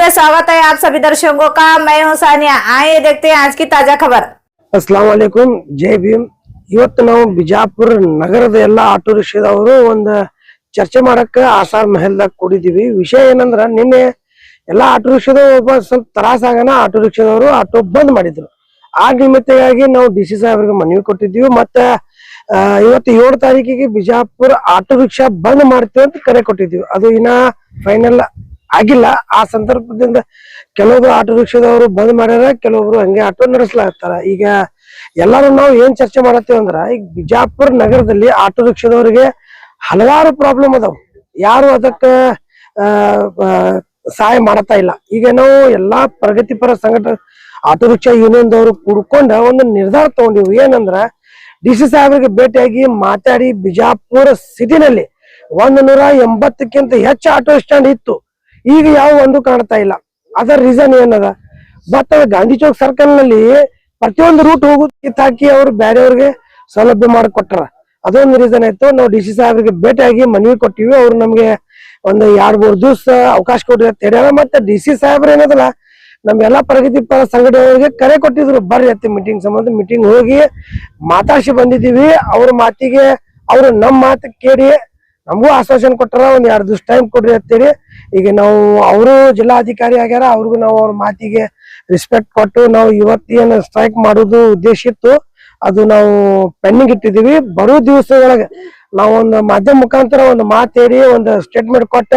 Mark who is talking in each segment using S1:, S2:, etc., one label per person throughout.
S1: में स्वागत है आप सभी दर्शकों का। मैं हूं सानिया। आइए देखते हैं आज की ताजा खबर।
S2: अस्ಸಲಾಂ वालेकुम, जय भीम। ಇವತ್ತು ನಾವು ಬಿಜಾಪುರ ನಗರದ ಎಲ್ಲಾ ಆಟೋ ರಿಕ್ಷಾದವರು ಒಂದು ಚರ್ಚೆ ಮಾಡಕ್ಕೆ ಆಸಾರ್ ಮಹಲ್ದಾಗ ಕೂಡಿದೀವಿ. ವಿಷಯ ಏನಂದ್ರ ನಿನ್ನೆ ಎಲ್ಲಾ ಆಟೋ ರಿಕ್ಷಾದವರು ಒಬ್ಬ ಸ್ವಲ್ಪ ತ್ರಾಸ ಆಗನ ಆಟೋ ರಿಕ್ಷಾದವರು ಆಟೋ ಬಂದ್ ಮಾಡಿದ್ರು. ಆ ನಿಮಿತ್ತವಾಗಿ ನಾವು ಡಿ ಸಿ ಸಾಹೇಬ್ರಿಗೆ ಮನವಿ ಕೊಟ್ಟಿದ್ದೀವಿ. ಮತ್ತೆ ಇವತ್ತು 7 ತಾರೀಕಿಗೆ ಬಿಜಾಪುರ ಆಟೋ ರಿಕ್ಷಾ ಬಂದ್ ಮಾಡ್ತೀವಿ ಅಂತ ಕರೆ ಕೊಟ್ಟಿದ್ದೀವಿ. ಅದು ಇನ್ನ ಫೈನಲ್ ಆಗಿಲ್ಲ. ಆ ಸಂದರ್ಭದಿಂದ ಕೆಲವೊಬ್ರು ಆಟೋ ರಿಕ್ಷಾದವರು ಬಂದ್ ಮಾಡ್ಯಾರ, ಕೆಲವೊಬ್ರು ಹಂಗೆ ಆಟೋ ನಡೆಸ್ಲಾಗ್ತಾರ. ಈಗ ಎಲ್ಲಾರು ನಾವು ಏನ್ ಚರ್ಚೆ ಮಾಡತ್ತೀವಿ ಅಂದ್ರ, ಈಗ ಬಿಜಾಪುರ ನಗರದಲ್ಲಿ ಆಟೋ ರಿಕ್ಷಾದವರಿಗೆ ಹಲವಾರು ಪ್ರಾಬ್ಲಮ್ ಅದಾವ. ಯಾರು ಅದಕ್ಕ ಸಹಾಯ ಮಾಡತಾ ಇಲ್ಲ. ಈಗ ನಾವು ಎಲ್ಲಾ ಪ್ರಗತಿಪರ ಸಂಘಟನೆ ಆಟೋ ರಿಕ್ಷಾ ಯೂನಿಯನ್ ದವರು ಕೂಡ್ಕೊಂಡ ಒಂದು ನಿರ್ಧಾರ ತಗೊಂಡಿವಿ. ಏನಂದ್ರ ಡಿ ಸಿ ಸಾಹೇಬರಿಗೆ ಭೇಟಿಯಾಗಿ ಮಾತಾಡಿ ಬಿಜಾಪುರ ಸಿಟಿನಲ್ಲಿ 180ಕ್ಕಿಂತ ಹೆಚ್ಚು ಆಟೋ ಸ್ಟ್ಯಾಂಡ್ ಇತ್ತು. ಈಗ ಯಾವ ಒಂದು ಕಾಣ್ತಾ ಇಲ್ಲ. ಅದರ ರೀಸನ್ ಏನದ? ಬಟ್ ಗಾಂಧಿ ಚೌಕ್ ಸರ್ಕಲ್ ನಲ್ಲಿ ಪ್ರತಿಯೊಂದು ರೂಟ್ ಹೋಗೋದಕ್ಕೆ ಹಾಕಿ ಅವ್ರು ಬೇರೆಯವ್ರಿಗೆ ಸೌಲಭ್ಯ ಮಾಡಿಕೊಟ್ಟಾರ. ಅದೊಂದು ರೀಸನ್ ಆಯ್ತು. ನಾವು ಡಿ ಸಿ ಸಾಹೇಬ್ರಿಗೆ ಭೇಟಿಯಾಗಿ ಮನವಿ ಕೊಟ್ಟಿವಿ. ಅವ್ರು ನಮ್ಗೆ ಒಂದು 2-3 ದಿವಸ ಅವಕಾಶ ಕೊಟ್ಟಿರ ಹೇಳ್ಯಾರ. ಮತ್ತೆ ಡಿ ಸಿ ಸಾಹೇಬ್ರ ಏನದಲ್ಲ, ನಮ್ಗೆಲ್ಲಾ ಪ್ರಗತಿಪರ ಸಂಘಟನೆಗಳಿಗೆ ಕರೆ ಕೊಟ್ಟಿದ್ರು, ಬರ್ರಿ ಅತ್ತಿ ಮೀಟಿಂಗ್ ಸಂಬಂಧ. ಮೀಟಿಂಗ್ ಹೋಗಿ ಮಾತಾಡ್ಸಿ ಬಂದಿದ್ದೀವಿ. ಅವ್ರ ಮಾತಿಗೆ ಅವ್ರು ನಮ್ಮ ಮಾತು ಕೇಳಿ ನಮಗೂ ಆಶ್ವಾಸನೆ ಕೊಟ್ಟಾರ, ಒಂದ್ 2 ದಿವಸ ಟೈಮ್ ಕೊಡ್ರಿ ಅಂತೇಳಿ. ಈಗ ನಾವು ಅವರು ಜಿಲ್ಲಾಧಿಕಾರಿ ಆಗ್ಯಾರ, ಅವ್ರಿಗೂ ನಾವು ಅವ್ರ ಮಾತಿಗೆ ರೆಸ್ಪೆಕ್ಟ್ ಕೊಟ್ಟು ನಾವು ಇವತ್ತೇನು ಸ್ಟ್ರೈಕ್ ಮಾಡೋದು ಉದ್ದೇಶ ಇತ್ತು, ಅದು ನಾವು ಪೆಂಡಿಂಗ್ ಇಟ್ಟಿದೀವಿ. ಬರೋ ದಿವಸದೊಳಗೆ ನಾವು ಒಂದು ಮಾಧ್ಯಮ ಮುಖಾಂತರ ಒಂದು ಮಾತೇರಿ ಒಂದು ಸ್ಟೇಟ್ಮೆಂಟ್ ಕೊಟ್ಟ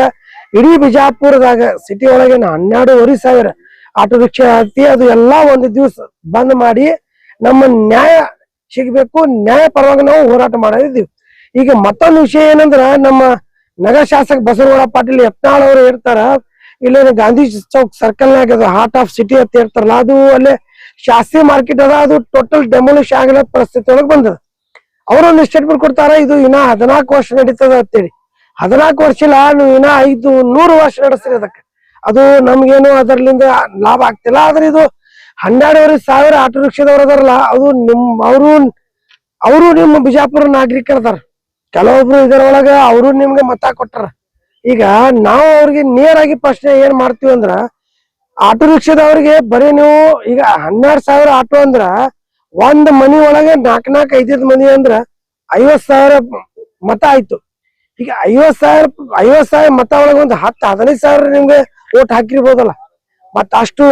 S2: ಇಡೀ ಬಿಜಾಪುರದಾಗ ಸಿಟಿ ಒಳಗೆ 12,500 ಆಟೋ ರಿಕ್ಷಾ ಐತಿ, ಅದು ಎಲ್ಲಾ ಒಂದು ದಿವಸ ಬಂದ್ ಮಾಡಿ ನಮ್ಮ ನ್ಯಾಯ ಸಿಗ್ಬೇಕು, ನ್ಯಾಯ ಪರವಾಗಿ ನಾವು ಹೋರಾಟ ಮಾಡಿದೀವಿ. ಈಗ ಮತ್ತೊಂದು ವಿಷಯ ಏನಂದ್ರ, ನಮ್ಮ ನಗರ ಶಾಸಕ ಬಸವನಗೌಡ ಪಾಟೀಲ್ ಯತ್ನಾಳ್ ಅವರು ಇರ್ತಾರ, ಇಲ್ಲೇನು ಗಾಂಧಿ ಚೌಕ್ ಸರ್ಕಲ್ ನಾಗ ಅದು ಹಾರ್ಟ್ ಆಫ್ ಸಿಟಿ ಅಂತ ಇರ್ತಾರಲ್ಲ, ಅದು ಅಲ್ಲೇ ಶಾಸ್ತ್ರಿ ಮಾರ್ಕೆಟ್ ಅದ, ಅದು ಟೋಟಲ್ ಡೆಮೊಲಿಷ್ ಆಗೋ ಪರಿಸ್ಥಿತಿ ಒಳಗೆ ಬಂದದ. ಅವರೊಂದು ಸ್ಟೇಟ್ಮೆಂಟ್ ಕೊಡ್ತಾರ, ಇದು ಇನ್ನ 14 ವರ್ಷ ನಡೀತದ ಅಂತೇಳಿ. 14 ವರ್ಷ ಇಲ್ಲ, ನೀವು ಇನ್ನ 500 ವರ್ಷ ನಡೆಸ್ರಿ ಅದಕ್ಕೆ. ಅದು ನಮ್ಗೇನು ಅದರ್ಲಿಂದ ಲಾಭ ಆಗ್ತಿಲ್ಲ. ಆದ್ರೆ ಇದು 12,500 ಆಟೋ ರಿಕ್ಷಾದವ್ರು ಅದಾರಲ್ಲ, ಅದು ಅವರು ನಿಮ್ಮ ಬಿಜಾಪುರ ನಾಗರಿಕರದಾರ. ಕೆಲವೊಬ್ರು ಇದರೊಳಗ ಅವರು ನಿಮ್ಗೆ ಮತ ಕೊಟ್ಟಾರ. ಈಗ ನಾವು ಅವ್ರಿಗೆ ನೇರಾಗಿ ಪ್ರಶ್ನೆ ಏನ್ ಮಾಡ್ತೀವಿ ಅಂದ್ರ, ಆಟೋ ರಿಕ್ಷಾದವ್ರಿಗೆ ಬರೀ ನೀವು ಈಗ 12,000 ಆಟೋ ಅಂದ್ರ ಒಂದ್ ಮನಿ ಒಳಗೆ 4-5 ಮಂದಿ ಅಂದ್ರ 50,000 ಮತ ಆಯ್ತು. ಈಗ 50,000 ಮತ ಒಳಗೆ ಒಂದು 10-15,000 ನಿಮ್ಗೆ ಓಟ್ ಹಾಕಿರ್ಬೋದಲ್ಲ. ಮತ್ತ ಅಷ್ಟು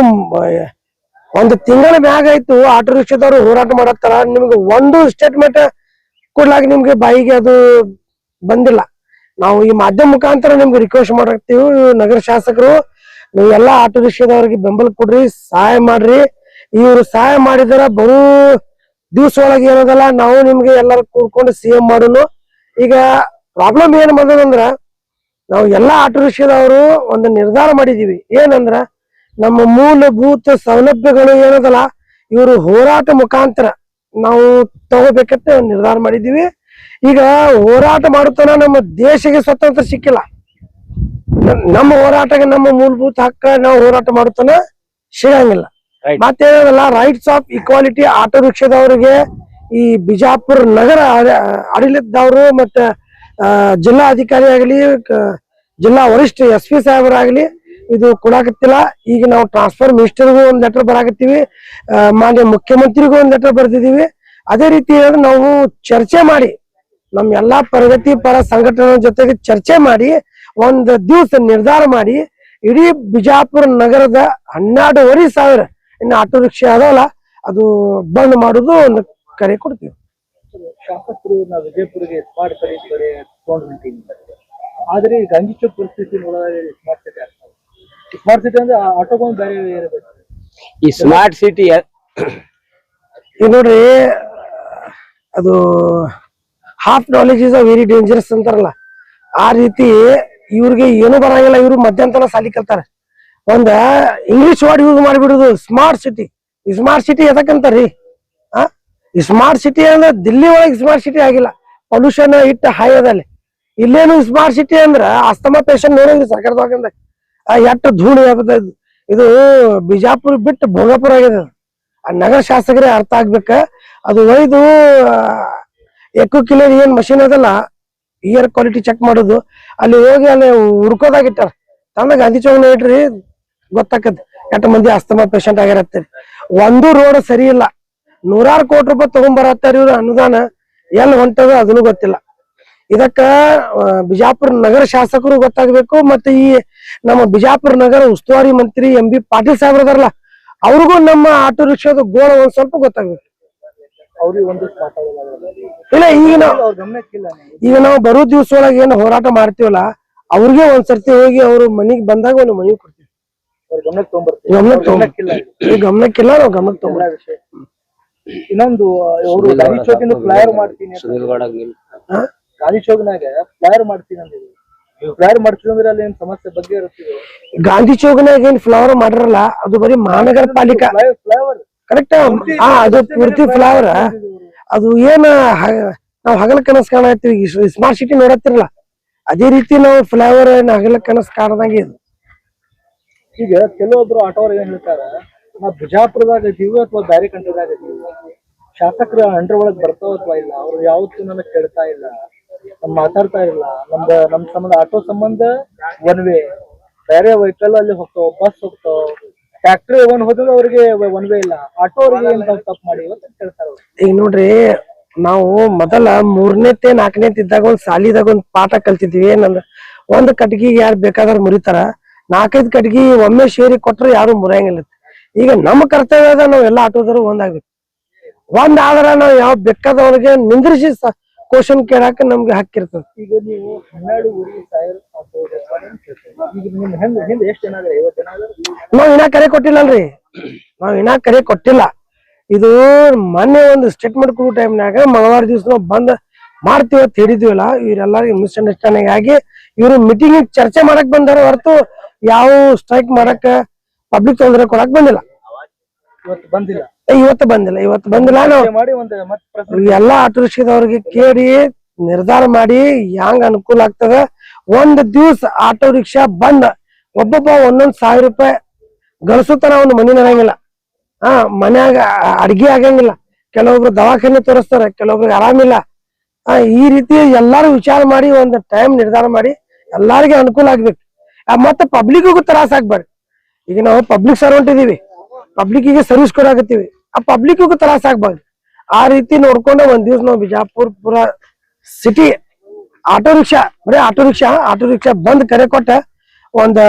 S2: ಒಂದು ತಿಂಗಳ ಮ್ಯಾಗ ಆಯ್ತು ಆಟೋ ರಿಕ್ಷಾದವ್ರು ಹೋರಾಟ ಮಾಡತ್ತಾರ. ನಿಮ್ಗೆ ಒಂದು ಸ್ಟೇಟ್ಮೆಂಟ್ ಕೊಡ್ಲಾಗ ನಿಮ್ಗೆ ಬಾಯಿಗೆ ಅದು ಬಂದಿಲ್ಲ. ನಾವು ಈ ಮಾಧ್ಯಮ ಮುಖಾಂತರ ನಿಮ್ಗೆ ರಿಕ್ವೆಸ್ಟ್ ಮಾಡಾಕ್ತಿವಿ, ನಗರ ಶಾಸಕರು ನೀವು ಎಲ್ಲಾ ಆಟೋ ರಿಕ್ಷಾದವ್ರಿಗೆ ಬೆಂಬಲ ಕೊಡ್ರಿ, ಸಹಾಯ ಮಾಡ್ರಿ. ಇವ್ರು ಸಹಾಯ ಮಾಡಿದಾರ, ಬರೋ ದಿವಸ ಒಳಗೆ ಏನದಲ್ಲ ನಾವು ನಿಮ್ಗೆ ಎಲ್ಲರೂ ಕೂಡ್ಕೊಂಡು CM ಮಾಡೋನು. ಈಗ ಪ್ರಾಬ್ಲಮ್ ಏನ್ ಬಂದದಂದ್ರ, ನಾವು ಎಲ್ಲಾ ಆಟೋ ರಿಕ್ಷಾದವರು ಒಂದು ನಿರ್ಧಾರ ಮಾಡಿದೀವಿ. ಏನಂದ್ರ, ನಮ್ಮ ಮೂಲಭೂತ ಸೌಲಭ್ಯಗಳು ಏನದಲ್ಲ ಇವರು ಹೋರಾಟ ಮುಖಾಂತರ ನಾವು ತಗೋಬೇಕಂತ ನಿರ್ಧಾರ ಮಾಡಿದೀವಿ. ಈಗ ಹೋರಾಟ ಮಾಡುತ್ತಾನ ನಮ್ಮ ದೇಶಕ್ಕೆ ಸ್ವತಂತ್ರ ಸಿಕ್ಕಿಲ್ಲ. ನಮ್ಮ ಹೋರಾಟಕ್ಕೆ ನಮ್ಮ ಮೂಲಭೂತ ಹಕ್ಕ ನಾವು ಹೋರಾಟ ಮಾಡುತ್ತಾನ ಸಿಗಂಗಿಲ್ಲ. ಮತ್ತೇನದಲ್ಲ, ರೈಟ್ಸ್ ಆಫ್ ಈಕ್ವಾಲಿಟಿ ಆಟೋ ರಿಕ್ಷಾದವರಿಗೆ ಈ ಬಿಜಾಪುರ ನಗರ ಆಡಳಿತದವರು ಮತ್ತೆ ಜಿಲ್ಲಾ ಅಧಿಕಾರಿ ಆಗಲಿ, ಜಿಲ್ಲಾ ವರಿಷ್ಠ SP ಸಾಹೇಬರಾಗ್ಲಿ ಇದು ಕೊಡಾಕತ್ತಿಲ್ಲ. ಈಗ ನಾವು ಟ್ರಾನ್ಸ್ಫರ್ ಮಿನಿಸ್ಟರ್ಗೂ ಒಂದ್ ಲೆಟರ್ ಬರಾಕತ್ತೀವಿ, ಮಾನ್ಯ ಮುಖ್ಯಮಂತ್ರಿಗೂ ಒಂದ್ ಲೆಟರ್ ಬರ್ದಿದೀವಿ. ಅದೇ ರೀತಿ ನಾವು ಚರ್ಚೆ ಮಾಡಿ ನಮ್ ಎಲ್ಲಾ ಪ್ರಗತಿ ಪರ ಸಂಘಟನೆ ಜೊತೆಗೆ ಚರ್ಚೆ ಮಾಡಿ ಒಂದ್ ದಿವಸ ನಿರ್ಧಾರ ಮಾಡಿ ಇಡೀ ಬಿಜಾಪುರ ನಗರದ 12,500 ಇನ್ನು ಆಟೋ ರಿಕ್ಷಾ ಅದಲ್ಲ ಅದು ಬಂದ್ ಮಾಡುದು ಒಂದು ಕರೆ ಕೊಡ್ತೀವಿ.
S3: ಶಾಸಕರು ನಾವು ವಿಜಯಪುರಿಗೆ ಸ್ಮಾರ್ಟ್ ಸಿಟಿ ಆದ್ರೆ ಗಾಂಧಿ ಚೌಕ್ ಪರಿಸ್ಥಿತಿ ನೋಡಿದ್ರೆ ಸ್ಮಾರ್ಟ್ ಸಿಟಿ ಅಂದ್ರೆ ಆಟೋಗಳು ಬೇರೆ ಇರಬೇಕು.
S4: ಈ ಸ್ಮಾರ್ಟ್ ಸಿಟಿ
S2: ಈಗ ನೋಡ್ರಿ, ಅದು half knowledge is a very dangerous ಅಂತಾರಲ್ಲ, ಆ ರೀತಿ ಇವ್ರಿಗೆ ಏನು ಬರಂಗಿಲ್ಲ. ಇವ್ರು ಮಧ್ಯಂತರ ಸಾಲಿ ಕಲ್ತಾರ, ಒಂದ ಇಂಗ್ಲಿಷ್ ವರ್ಡ್ ಯೂಸ್ ಮಾಡಿಬಿಡುದು ಸ್ಮಾರ್ಟ್ ಸಿಟಿ. ಈ ಸ್ಮಾರ್ಟ್ ಸಿಟಿ ಎದಕ್ಕಂತಾರ್ರಿ? ಈ ಸ್ಮಾರ್ಟ್ ಸಿಟಿ ಅಂದ್ರೆ ದಿಲ್ಲಿ ಒಳಗೆ ಸ್ಮಾರ್ಟ್ ಸಿಟಿ ಆಗಿಲ್ಲ, ಪೊಲ್ಯೂಷನ್ ಇಟ್ಟ ಹೈ ಅದಲ್ಲಿ. ಇಲ್ಲೇನು ಸ್ಮಾರ್ಟ್ ಸಿಟಿ ಅಂದ್ರ ಅಸ್ತಮಾ ಪೇಷಂಟ್ ನೋಡೋದು ಸರ್ಕಾರದಾಗ ಎಷ್ಟು ಧೂಳು ಆಗ್ತದೆ. ಇದು ಬಿಜಾಪುರ ಬಿಟ್ಟು ಭೋಗಾಪುರ ಆಗಿದೆ. ಆ ನಗರ ಶಾಸಕರೇ ಅರ್ಥ ಆಗ್ಬೇಕ. ಅದು ಒಯ್ದು ಎಕ್ಕಿಲೇರ್ ಏನ್ ಮಷಿನ್ ಅದಲ್ಲ ಏರ್ ಕ್ವಾಲಿಟಿ ಚೆಕ್ ಮಾಡೋದು, ಅಲ್ಲಿ ಹೋಗಿ ಅಲ್ಲಿ ಹುಡ್ಕೋದಾಗಿಟ್ಟಾರ. ತಂದ ಗಾಂಧಿ ಚೌಕ್ ಇಟ್ರಿ ಗೊತ್ತಾಕತ್ ಎಷ್ಟ್ ಮಂದಿ ಅಸ್ತಮಾ ಪೇಷಂಟ್ ಆಗಿರತ್ತೀರಿ. ಒಂದು ರೋಡ್ ಸರಿ ಇಲ್ಲ, 100 ಕೋಟಿ ರೂಪಾಯಿ ತಗೊಂಡ್ಬರತ್ತಾರ ಇವ್ರು ಅನುದಾನ, ಎಲ್ಲಿ ಹೊಂಟದ ಅದನ್ನು ಗೊತ್ತಿಲ್ಲ. ಇದಕ್ಕ ಬಿಜಾಪುರ ನಗರ ಶಾಸಕರು ಗೊತ್ತಾಗ್ಬೇಕು, ಮತ್ತೆ ಈ ನಮ್ಮ ಬಿಜಾಪುರ ನಗರ ಉಸ್ತುವಾರಿ ಮಂತ್ರಿ MB ಪಾಟೀಲ್ ಸಾಹೇಬ್ರ ಅದಾರಲ್ಲ, ಅವ್ರಿಗೂ ನಮ್ಮ ಆಟೋ ರಿಕ್ಷಾದ ಗೋಳ ಒಂದ್ ಸ್ವಲ್ಪ ಗೊತ್ತಾಗ್ಬೇಕು.
S3: ಅವ್ರಿಗೆ ಒಂದಷ್ಟು ಮಾತಾಡೋಲ್ಲ
S2: ಇಲ್ಲ,
S3: ಅವ್ರ ಗಮನಕ್ಕಿಲ್ಲ.
S2: ಈಗ ನಾವು ಬರೋ ದಿವ್ಸ ಒಳಗೆ ಏನು ಹೋರಾಟ ಮಾಡ್ತೀವಲ್ಲ, ಅವ್ರಿಗೆ ಒಂದ್ಸರ್ತಿ ಹೋಗಿ ಅವ್ರ ಮನಿಗ್ ಬಂದಾಗ ಒಂದು ಮನಿ ಕೊಡ್ತೀವಿ.
S3: ಅವ್ರ ಗಮನಕ್ಕೆ ತಗೊಂಡ್ಬರ್ತೀವಿ.
S2: ಗಮನಕ್ಕಿಲ್ಲ, ಗಮನಕ್ಕಿಲ್ಲ, ನಾವು ಗಮನಕ್ಕೆ ತಗೊಂಡ್
S3: ವಿಷಯ. ಇನ್ನೊಂದು ಅವರು ಗಾಂಧಿ ಚೌಕಿನ ಫ್ಲೈಯರ್ ಮಾಡ್ತೀನಿ ಅಂತ. ಗಾಂಧಿ ಚೌಕ್ನಾಗ ಫ್ಲೈಯರ್ ಮಾಡ್ತೀನಿ ಅಂದ್ರೆ ಫ್ಲೈಯರ್ ಮಾಡ್ತೀವಿ ಅಂದ್ರೆ ಅಲ್ಲಿ ಏನ್ ಸಮಸ್ಯೆ ಬಗ್ಗೆ ಇರುತ್ತೀವಿ.
S2: ಗಾಂಧಿ ಚೌಕ್ನಾಗ ಏನ್ ಫ್ಲವರ್ ಮಾಡಿರಲ್ಲ, ಅದು ಬರೀ ಮಹಾನಗರ ಪಾಲಿಕಾ
S3: ಫ್ಲೈವರ್
S2: ಕರೆಕ್ಟ್. ಅದು ಪೂರ್ತಿ ಫ್ಲವರ್. ಅದು ಏನ ನಾವ್ ಹಗಲ ಕನಸು ಕಾಣತ್ತೀವಿ, ಸ್ಮಾರ್ಟ್ ಸಿಟಿ ನೋಡತ್ತಿರಲ್ಲ, ಅದೇ ರೀತಿ ನಾವು ಫ್ಲೈವರ್ ಹಗಲ ಕನಸು ಕಾಣದಂಗೆ ಇದು.
S3: ಈಗ ಕೆಲವೊಬ್ರು ಆಟೋರು ಏನ್ ಹೇಳ್ತಾರ, ನಾವ್ ಬಿಜಾಪುರದಾಗ ಇದೀವಿ ಅಥವಾ ಬೇರೆ ಕಂಟ್ರಿದಾಗ ಇದೀವಿ, ಶಾಸಕರ ಅಂಡರ್ ಒಳಗ್ ಬರ್ತಾವ ಅಥವಾ ಇಲ್ಲ, ಅವ್ರು ಯಾವತ್ತೂ ನನಗ್ ಕೇಳ್ತಾ ಇಲ್ಲ, ನಮ್ ಮಾತಾಡ್ತಾ ಇಲ್ಲ. ನಮ್ ಸಂಬಂಧ ಆಟೋ ಸಂಬಂಧ ಒನ್ ವೇ, ಬೇರೆ ವೆಹಿಕಲ್ ಅಲ್ಲಿ ಹೋಗ್ತಾವ, ಬಸ್ ಹೋಗ್ತಾವ, ಫ್ಯಾಕ್ಟ್ರಿ ಒನ್ ಹೋದ್ರೆ ಅವ್ರಿಗೆ ಒನ್ ವೇ ಇಲ್ಲ. ಆಟೋ ಅವ್ರಿಗೆ ಏನ್ ತಪ್ಪು ಮಾಡಿ ಅಂತ ಕೇಳ್ತಾರ.
S2: ಈಗ ನೋಡ್ರಿ, ನಾವು ಮೊದಲ 3ನೇತೆ 4ನೇತೆ ಇದ್ದಾಗ ಒಂದ್ ಸಾಲಿದಾಗ ಒಂದ್ ಪಾಠ ಕಲ್ತಿದ್ವಿ. ಏನಂದ್ರ ಒಂದ್ ಕಟ್ಗಿಗೆ ಯಾರು ಬೇಕಾದ್ರ ಮುರಿತಾರ, 4-5 ಕಟ್ಗಿ ಒಮ್ಮೆ ಸೇರಿ ಕೊಟ್ರೆ ಯಾರು ಮುರಿಯಂಗಿಲ್ಲ. ಈಗ ನಮ್ಮ ಕರ್ತವ್ಯ ಅದ, ನಾವ್ ಎಲ್ಲಾ ಆಟೋದರು ಒಂದಾಗ್ಬೇಕು. ಒಂದಾದ್ರ ನಾವ್ ಯಾವ ಬೇಕಾದವ್ರಿಗೆ ನಿಂದ್ರಿಸಿ ಕ್ವಶನ್ ಕೇಳಾಕ ನಮ್ಗೆ ಹಕ್ಕಿರ್ತದ.
S3: ಈಗ ನೀವು 12,000 ಆಟೋ ಈಗ ನಿಮ್ ಹಿಂದೆ ಎಷ್ಟು ಜನ ಆದ್ರೆ 50 ಜನ ಆದ್ರೆ
S2: ನಾವ್ ಇನ್ನ ಕರೆ ಕೊಟ್ಟಿಲ್ಲಲ್ರಿ, ನಾವ್ ಇನ್ನ ಕರೆ ಕೊಟ್ಟಿಲ್ಲ. ಇದು ಮೊನ್ನೆ ಒಂದು ಸ್ಟೇಟ್ಮೆಂಟ್ ಕೊಡೋ ಟೈಮ್ನಾಗ ಮಂಗಳವಾರ ದಿವಸ ನಾವು ಬಂದ್ ಮಾಡ್ತೀವಿ ಅಂತ ಹೇಳಿದ್ವಿಲ್ಲ, ಇವ್ರೆಲ್ಲರಿಗೂ ಮಿಸ್ಅಂಡರ್ಸ್ಟ್ಯಾಂಡಿಂಗ್ ಆಗಿ ಇವ್ರು ಮೀಟಿಂಗ್ ಚರ್ಚೆ ಮಾಡಕ್ ಬಂದಾರ ಹೊರತು ಯಾವ ಸ್ಟ್ರೈಕ್ ಮಾಡಕ್ ಪಬ್ಲಿಕ್ ತೊಂದರೆ ಕೊಡಕ್ ಬಂದಿಲ್ಲ.
S3: ಇವತ್ತು ಬಂದಿಲ್ಲ.
S2: ಇವತ್ತು ಬಂದಿಲ್ಲ. ನಾವು
S3: ಮಾಡಿ ಮತ್ತೆ
S2: ಎಲ್ಲಾ ಆಟೋ ರಿಕ್ಷಾದವ್ರಿಗೆ ಕೇಳಿ ನಿರ್ಧಾರ ಮಾಡಿ ಹೆಂಗ್ ಅನುಕೂಲ ಆಗ್ತದ. ಒಂದ್ ದಿವ್ಸ ಆಟೋ ರಿಕ್ಷಾ ಬಂದ್ ಒಬ್ಬೊಬ್ಬ 1,000 ರೂಪಾಯಿ ಗಳಿಸುತ್ತಾನ, ಒಂದು ಮನಿ ನಡೆಯಂಗಿಲ್ಲ, ಮನ್ಯಾಗ ಅಡ್ಗೆ ಆಗಂಗಿಲ್ಲ, ಕೆಲವೊಬ್ರು ದವಾಖಾನೆ ತೋರಿಸ್ತಾರ, ಕೆಲವೊಬ್ರಿಗೆ ಆರಾಮಿಲ್ಲ. ಈ ರೀತಿ ಎಲ್ಲಾರು ವಿಚಾರ ಮಾಡಿ ಒಂದ್ ಟೈಮ್ ನಿರ್ಧಾರ ಮಾಡಿ ಎಲ್ಲಾರಿಗೆ ಅನುಕೂಲ ಆಗ್ಬೇಕು. ಮತ್ತೆ ಪಬ್ಲಿಕ್ಗೂ ತ್ರಾಸ ಆಗ್ಬಾರ್ದು. ಈಗ ನಾವು ಪಬ್ಲಿಕ್ ಸರ್ವೆಂಟ್ ಇದೀವಿ, ಪಬ್ಲಿಕ್ಕಿಗೆ ಸರ್ವಿಸ್ ಕೊಡಾಕತ್ತೀವಿ, ಆ ಪಬ್ಲಿಕ್ಗೂ ತ್ರಾಸ ಆಗ್ಬಾರ್ದು. ಆ ರೀತಿ ನೋಡ್ಕೊಂಡು ಒಂದ್ ದಿವ್ಸ ನಾವು ಬಿಜಾಪುರ್ ಪುರ city auto rickshaw auto rickshaw ಬಂದ್ ಕರೆ ಕೊಟ್ಟ ಒಂದ್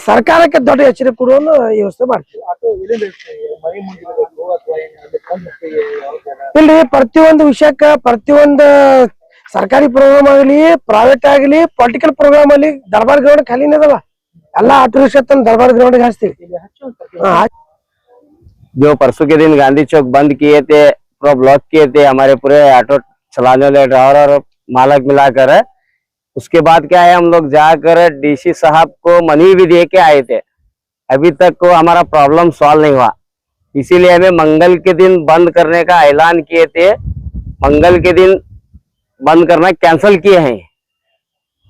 S2: ಸರ್ಕಾರಕ್ಕೆ ದೊಡ್ಡ ಎಚ್ಚರಿಕೆ ಕೊಡುವ ವ್ಯವಸ್ಥೆ ಮಾಡ್ತೀವಿ.
S3: ಆಟೋ ಮನೆ ಮುಂದಿರಬೇಕು ಅಥವಾ
S2: ಇಲ್ರಿ, ಪ್ರತಿಯೊಂದು ವಿಷಯಕ್ಕ ಪ್ರತಿಯೊಂದು ಸರ್ಕಾರಿ ಪ್ರೋಗ್ರಾಮ್ ಆಗಲಿ, ಪ್ರೈವೇಟ್ ಆಗಲಿ, ಪೊಲಿಟಿಕಲ್ ಪ್ರೋಗ್ರಾಮ್ ಆಗಲಿ, ದರ್ಬಾರ್ ಗ್ರೌಂಡ್ ಖಾಲಿನೇ ಅದಾವ. ಎಲ್ಲಾ ಆಟೋ ರಿಕ್ಷಾ ತಂದು ದರ್ಬಾರ್ ಗ್ರೌಂಡ್ ಹಾಸ್ತೀವಿ.
S4: जो परसों के दिन गांधी चौक बंद किए थे, पूरा ब्लॉक किए थे हमारे पूरे ऑटो चलाने वाले ड्राइवर और मालक मिलाकर, उसके बाद क्या है, हम लोग जाकर डीसी साहब को मनी भी दे के आए थे। अभी तक को हमारा प्रॉब्लम सॉल्व नहीं हुआ, इसीलिए हमें मंगल के दिन बंद करने का ऐलान किए थे। मंगल के दिन बंद करना कैंसिल किए हैं।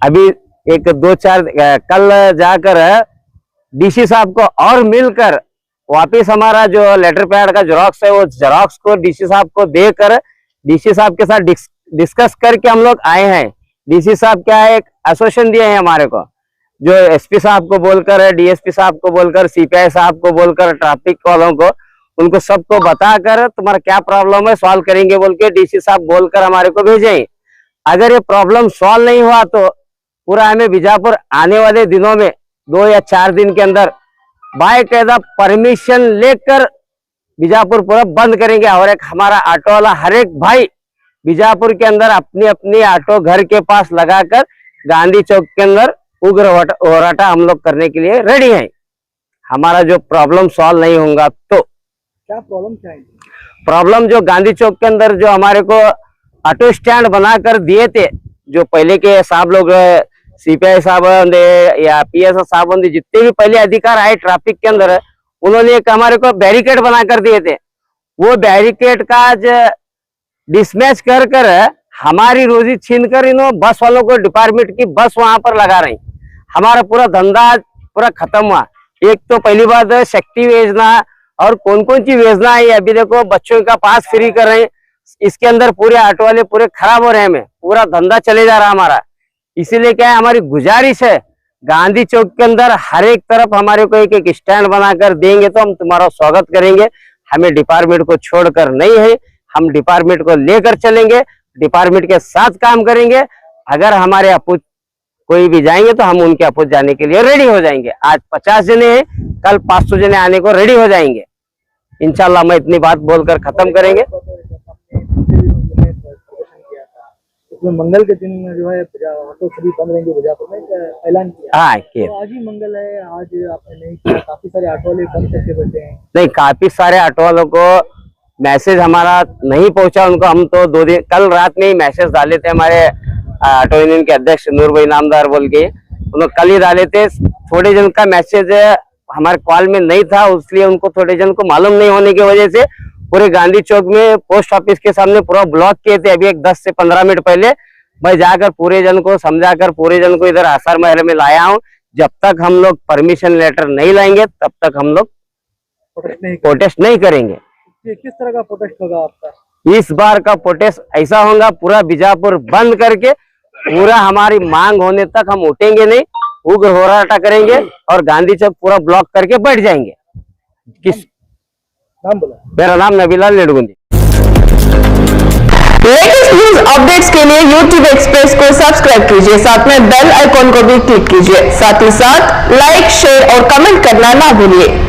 S4: अभी 1-2-4 कल जाकर डीसी साहब को और मिलकर वापिस हमारा जो लेटर पैड का जेरॉक्स है, वो जेरॉक्स को डीसी साहब को देकर डीसी साहब के साथ डिस्कस करके हम लोग आए हैं। डीसी साहब क्या है, एक एसोसिएशन दिए हैं हमारे को, जो एसपी साहब को बोलकर, डीएसपी साहब को बोलकर, सीपीआई साहब को बोलकर, ट्रैफिक वालों को, उनको सबको बताकर तुम्हारा क्या प्रॉब्लम है सॉल्व करेंगे बोल के डीसी साहब बोलकर हमारे को भेजे। अगर ये प्रॉब्लम सॉल्व नहीं हुआ तो पूरा हमें बीजापुर आने वाले दिनों में 2 या 4 दिन के अंदर बाकायदा परमिशन लेकर बीजापुर पूरा बंद करेंगे। और एक हमारा ऑटो वाला हर एक भाई बीजापुर के अंदर अपनी अपनी ऑटो घर के पास लगाकर गांधी चौक के अंदर उग्र होराटा हम लोग करने के लिए रेडी हैं। हमारा जो प्रॉब्लम सॉल्व नहीं होगा तो
S3: क्या प्रॉब्लम क्या है?
S4: प्रॉब्लम जो गांधी चौक के अंदर जो हमारे को ऑटो स्टैंड बनाकर दिए थे, जो पहले के साहब लोग, सीपीआई साहब या पीएस साहब, जितने भी पहले अधिकार आए ट्रैफिक के अंदर, उन्होंने एक हमारे को बैरिकेड बनाकर दिए थे। वो बैरिकेड का डिसमैच कर कर हमारी रोजी छीन कर इन्होंने बस वालों को, डिपार्टमेंट की बस वहां पर लगा रही। हमारा पूरा धंधा पूरा खत्म हुआ। एक तो पहली बात शक्ति योजना और कौन कौन सी योजना है, अभी देखो बच्चों का पास फ्री कर रहे हैं, इसके अंदर पूरे ऑटो वाले पूरे खराब हो रहे हैं, हमें पूरा धंधा चले जा रहा हमारा। इसीलिए क्या है, हमारी गुजारिश है गांधी चौक के अंदर हर एक तरफ हमारे को एक एक स्टैंड बनाकर देंगे तो हम तुम्हारा स्वागत करेंगे। हमें डिपार्टमेंट को छोड़कर नहीं है, हम डिपार्टमेंट को लेकर चलेंगे, डिपार्टमेंट के साथ काम करेंगे। अगर हमारे अपोज कोई भी जाएंगे तो हम उनके अपोज जाने के लिए रेडी हो जाएंगे। आज 50 जने हैं, कल 500 जने आने को रेडी हो जाएंगे। इंशाल्लाह मैं इतनी बात बोलकर खत्म करेंगे।
S3: इसमें मंगल के दिन जो है ऑटो सभी बंद रहेंगे बीजापुर में ऐलान किया।
S4: हाँ
S3: तो आज ही मंगल है, आज आपने नहीं किया, काफी सारे ऑटो वाले बंद करके बैठे हैं।
S4: नहीं, काफी सारे ऑटो वालों को मैसेज हमारा नहीं पहुंचा। उनको हम तो 2 दिन कल रात में ही मैसेज डाले थे। हमारे ऑटो यूनियन के अध्यक्ष नूर भाई नामदार बोल के उन्होंने कल ही डाले थे। थोड़े जन का मैसेज हमारे कॉल में नहीं था, इसलिए उनको थोड़े जन को मालूम नहीं होने की वजह से पूरे गांधी चौक में पोस्ट ऑफिस के सामने पूरा ब्लॉक किए थे। अभी एक 10 से 15 मिनट पहले मैं जाकर पूरे जन को समझाकर पूरे जन को इधर आसार महल में लाया हूँ। जब तक हम लोग परमिशन लेटर नहीं लाएंगे तब तक हम लोग प्रोटेस्ट नहीं करेंगे।
S3: किस तरह का प्रोटेस्ट होगा आपका?
S4: इस बार का प्रोटेस्ट ऐसा होगा, पूरा बीजापुर बंद करके पूरा हमारी मांग होने तक हम उठेंगे नहीं, उग्र होराटा करेंगे और गांधी चौक पूरा ब्लॉक करके बैठ जाएंगे। किस
S3: नाम बोला?
S4: मेरा नाम नबीलाल नेडगुंदी।
S5: लेटेस्ट न्यूज अपडेट्स के लिए YouTube एक्सप्रेस को सब्सक्राइब कीजिए, साथ में बेल आइकॉन को भी क्लिक कीजिए। साथ ही साथ लाइक, शेयर और कमेंट करना ना भूलिए।